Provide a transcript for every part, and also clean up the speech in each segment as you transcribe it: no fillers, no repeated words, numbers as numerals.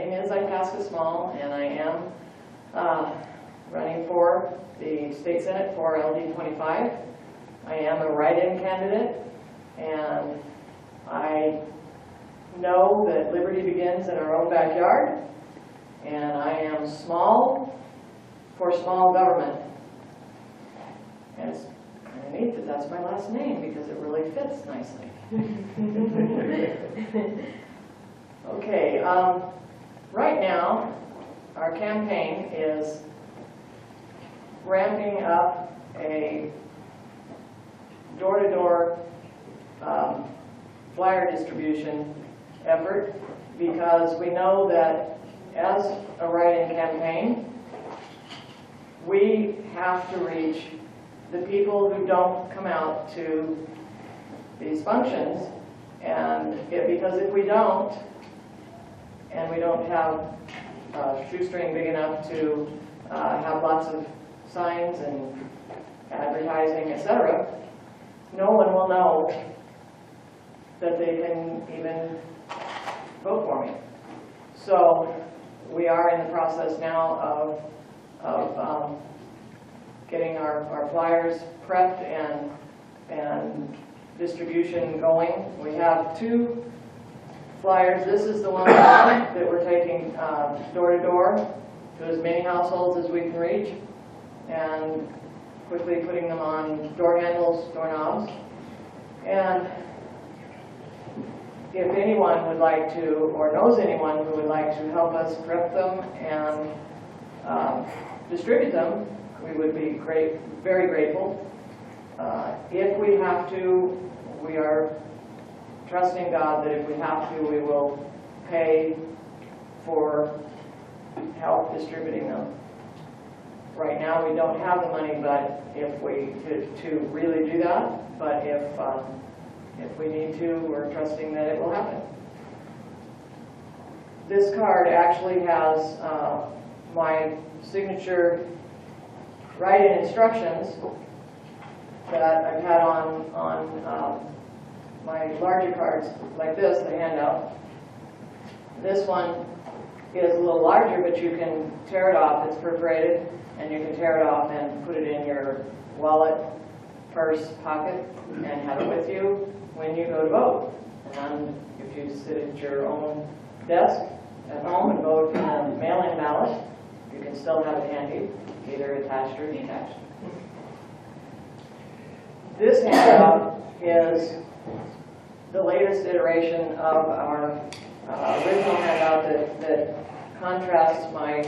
name is Itasca Small, and I am running for the State Senate for LD 25. I am a write-in candidate, and I know that liberty begins in our own backyard, and I am small for small government. And it's kind of neat that that's my last name because it really fits nicely. Okay, right now our campaign is ramping up a door-to-door flyer distribution effort because we know that as a write-in campaign, we have to reach the people who don't come out to these functions, and because if we don't, and we don't have a shoestring big enough to have lots of signs and advertising, etc., no one will know that they can even vote for me. So we are in the process now of getting our flyers prepped and distribution going. We have 2 flyers. This is the one that we're taking door to door to as many households as we can reach, and quickly putting them on door handles, doorknobs. And if anyone would like to, or knows anyone who would like to help us prep them and distribute them, we would be very grateful. If we have to, we are trusting God that if we have to, we will pay for help distributing them. Right now we don't have the money, but if we to really do that, but if we need to, we're trusting that it will happen. This card actually has my signature write-in instructions that I've had on my larger cards like this, the handout. This one is a little larger, but you can tear it off. It's perforated, and you can tear it off and put it in your wallet, purse, pocket, and have it with you when you go to vote. And if you sit at your own desk at home and vote in a mail-in ballot, you can still have it handy, either attached or detached. This handout is the latest iteration of our original handout that contrasts my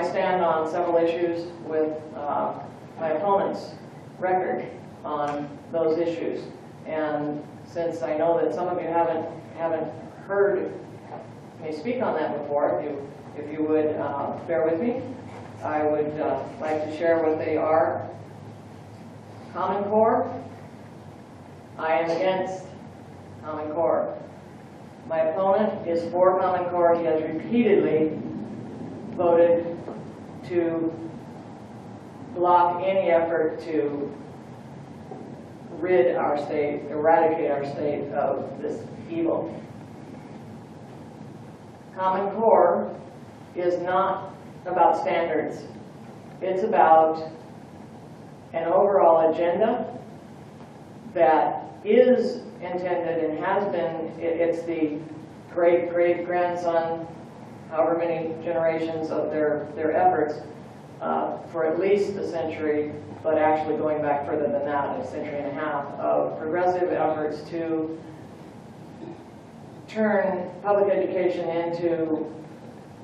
stand on several issues with my opponent's record on those issues. And since I know that some of you haven't heard me speak on that before, if you would bear with me, I would like to share what they are. Common Core. I am against Common Core. My opponent is for Common Core. He has repeatedly voted to block any effort to rid our state, eradicate our state of this evil. Common Core is not about standards. It's about an overall agenda that is intended and has been, it's the great-great-grandson, however many generations of their efforts for at least a century, but actually going back further than that, a century and a half, of progressive efforts to turn public education into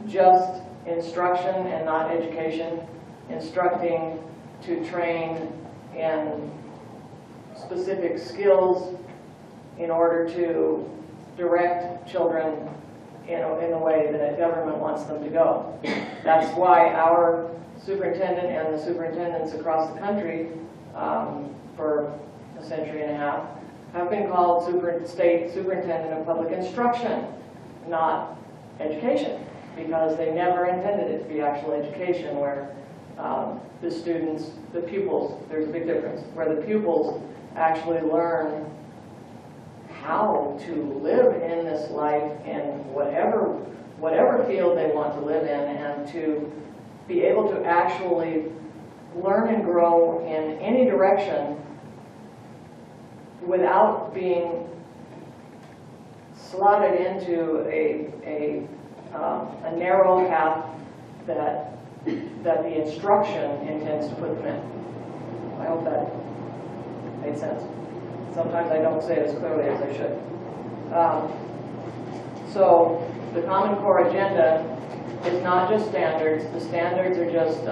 just instruction and not education, instructing to train in specific skills in order to direct children in a way that a government wants them to go. That's why our superintendent and the superintendents across the country for a century and a half have been called State Superintendent of Public Instruction, not education, because they never intended it to be actual education where the students, the pupils, there's a big difference, where the pupils actually learn how to live in this life in whatever field they want to live in, and to be able to actually learn and grow in any direction without being slotted into a narrow path that the instruction intends to put them in. I hope that made sense. Sometimes I don't say it as clearly as I should. So the Common Core agenda is not just standards. The standards are just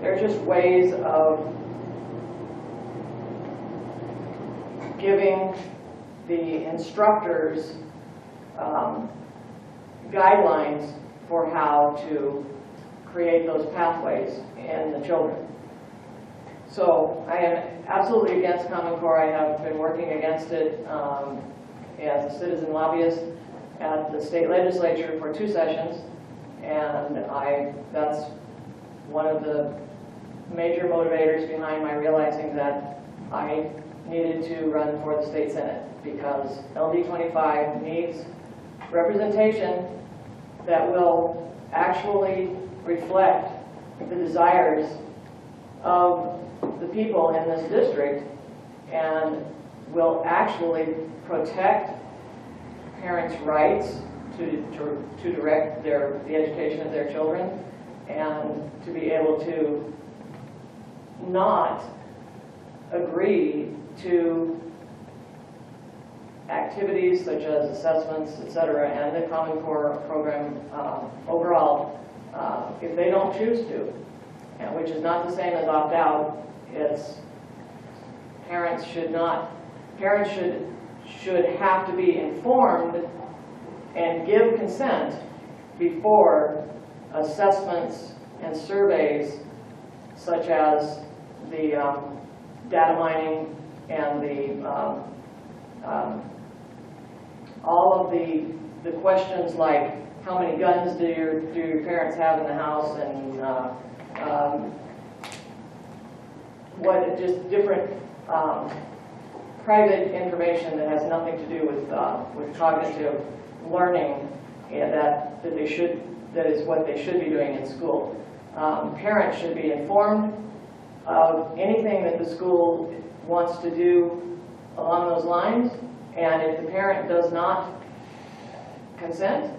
they're just ways of giving the instructors guidelines for how to create those pathways in the children. So I am absolutely against Common Core. I have been working against it as a citizen lobbyist at the state legislature for 2 sessions, and that's one of the major motivators behind my realizing that I needed to run for the state senate, because LD 25 needs representation that will actually reflect the desires of the people in this district and will actually protect parents' rights to direct the education of their children, and to be able to not agree to activities such as assessments, etc., and the Common Core program overall, if they don't choose to, and which is not the same as opt-out. It's parents should have to be informed and give consent before assessments and surveys such as the data mining and all of the questions like how many guns do your parents have in the house, and what just different private information that has nothing to do with cognitive learning, and that is what they should be doing in school. Parents should be informed of anything that the school wants to do along those lines, and if the parent does not consent,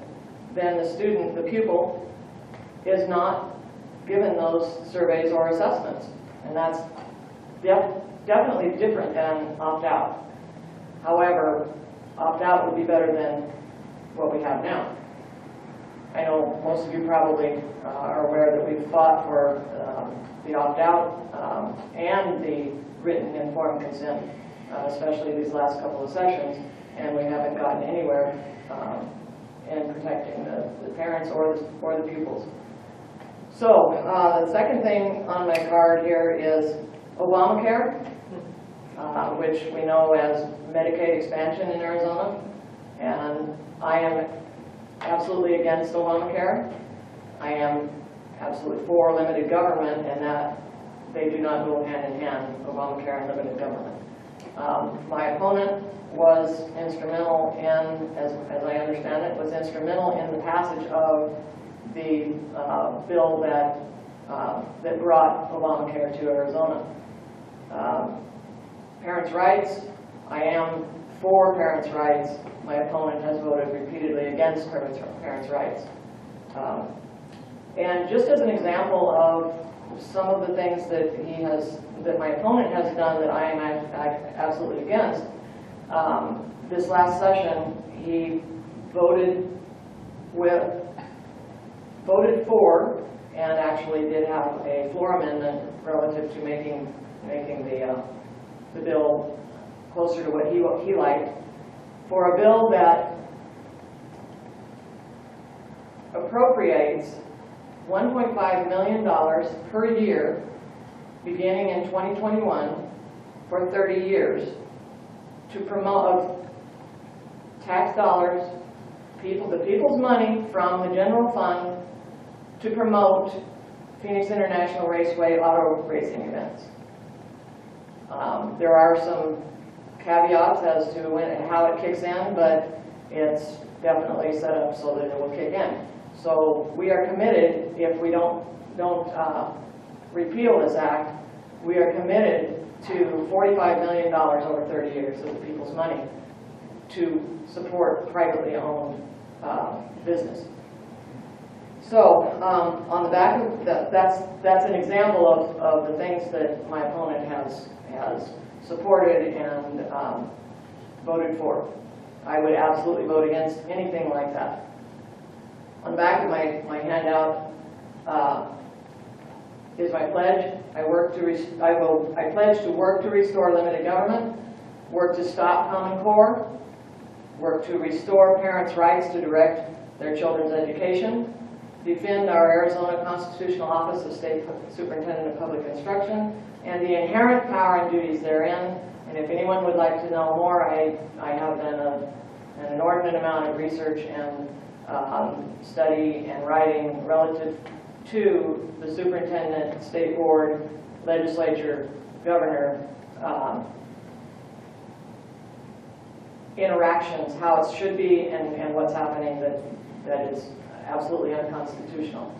then the pupil, is not given those surveys or assessments. And that's definitely different than opt-out. However, opt-out would be better than what we have now. I know most of you probably are aware that we've fought for the opt-out and the written informed consent, especially these last couple of sessions, and we haven't gotten anywhere in protecting the parents or the pupils. So the second thing on my card here is Obamacare, which we know as Medicaid expansion in Arizona, and I am absolutely against Obamacare. I am absolutely for limited government, and that they do not go hand in hand, Obamacare and limited government. My opponent was instrumental in, as I understand it, was instrumental in the passage of the bill that brought Obamacare to Arizona. Parents' rights, I am for parents' rights. My opponent has voted repeatedly against parents' rights. And just as an example of some of the things that my opponent has done that I am absolutely against, this last session he voted for, and actually did have a floor amendment relative to making the bill closer to what he liked, for a bill that appropriates $1.5 million per year beginning in 2021 for 30 years to promote tax dollars, the people's money from the general fund, to promote Phoenix International Raceway auto racing events. There are some caveats as to how it kicks in, but it's definitely set up so that it will kick in. So we are committed, if we don't repeal this act, we are committed to $45 million over 30 years of the people's money to support privately owned business. So on the back of that's an example of the things that my opponent has supported and voted for. I would absolutely vote against anything like that. On the back of my handout is my pledge. I pledge to work to restore limited government, work to stop Common Core, work to restore parents' rights to direct their children's education, defend our Arizona Constitutional Office of State Superintendent of Public Instruction, and the inherent power and duties therein. And if anyone would like to know more, I have done an inordinate amount of research and study and writing relative to the superintendent, state board, legislature, governor, interactions, how it should be, and what's happening that is absolutely unconstitutional.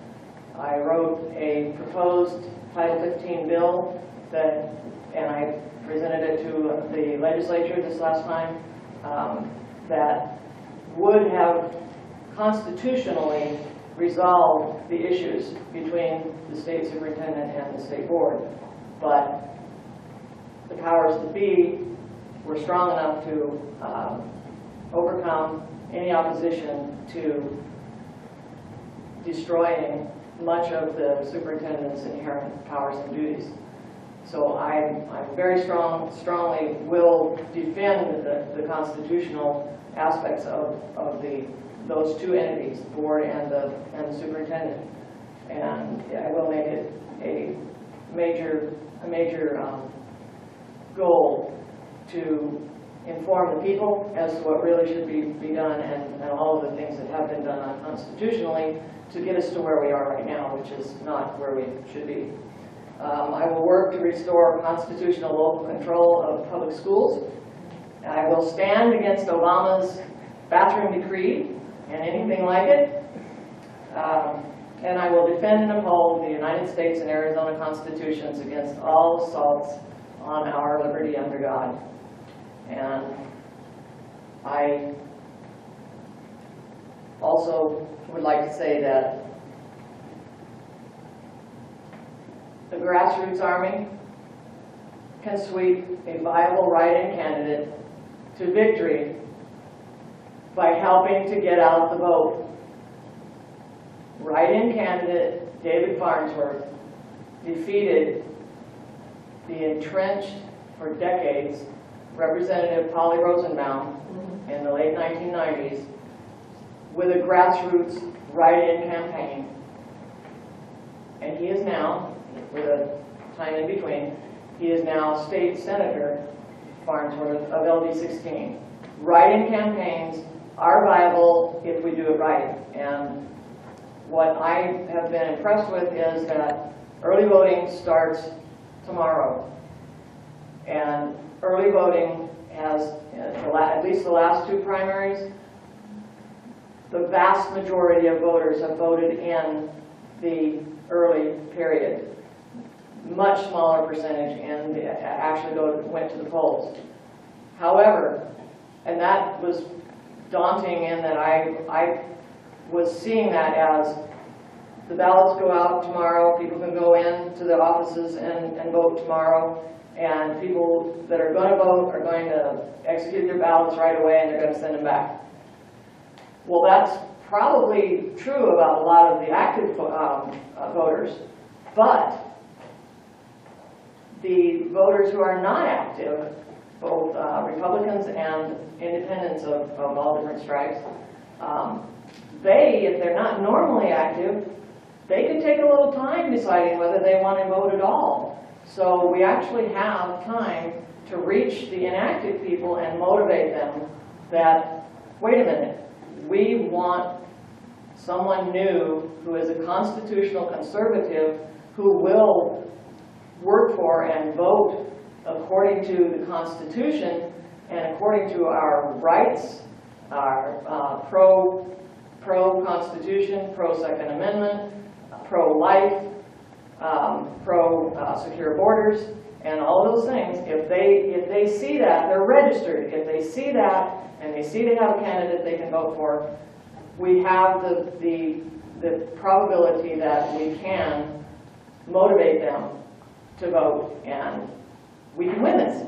I wrote a proposed Title 15 bill and I presented it to the legislature this last time, that would have constitutionally resolved the issues between the state superintendent and the state board. But the powers that be were strong enough to overcome any opposition to destroying much of the superintendent's inherent powers and duties. So I very strongly will defend the constitutional aspects of those two entities, the board and the superintendent, and I will make it a major goal to inform the people as to what really should be done and all of the things that have been done unconstitutionally to get us to where we are right now, which is not where we should be. I will work to restore constitutional local control of public schools. I will stand against Obama's bathroom decree and anything like it. And I will defend and uphold the United States and Arizona Constitutions against all assaults on our liberty under God. And I also would like to say that the grassroots army can sweep a viable write-in candidate to victory by helping to get out the vote. Write-in candidate David Farnsworth defeated the entrenched for decades Representative Polly Rosenbaum in the late 1990s with a grassroots write-in campaign. And he is now, with a time in between, he is now State Senator Farnsworth of LD 16. Write-in campaigns are viable if we do it right. And what I have been impressed with is that early voting starts tomorrow. And early voting has, at least the last two primaries, the vast majority of voters have voted in the early period. Much smaller percentage actually went to the polls. However, and that was daunting in that I was seeing that as the ballots go out tomorrow, people can go in to the offices and vote tomorrow, and people that are going to vote are going to execute their ballots right away and they're going to send them back. Well, that's probably true about a lot of the active voters, but the voters who are not active, both Republicans and independents of all different stripes, they, if they're not normally active, they could take a little time deciding whether they want to vote at all. So we actually have time to reach the inactive people and motivate them that, wait a minute, we want someone new who is a constitutional conservative who will work for and vote according to the Constitution and according to our rights, our pro-Constitution, pro-Second Amendment, pro-life, pro-secure borders, and all those things, if they see that, they're registered. If they see that and they see they have a candidate they can vote for, we have the probability that we can motivate them to vote, and we can win this.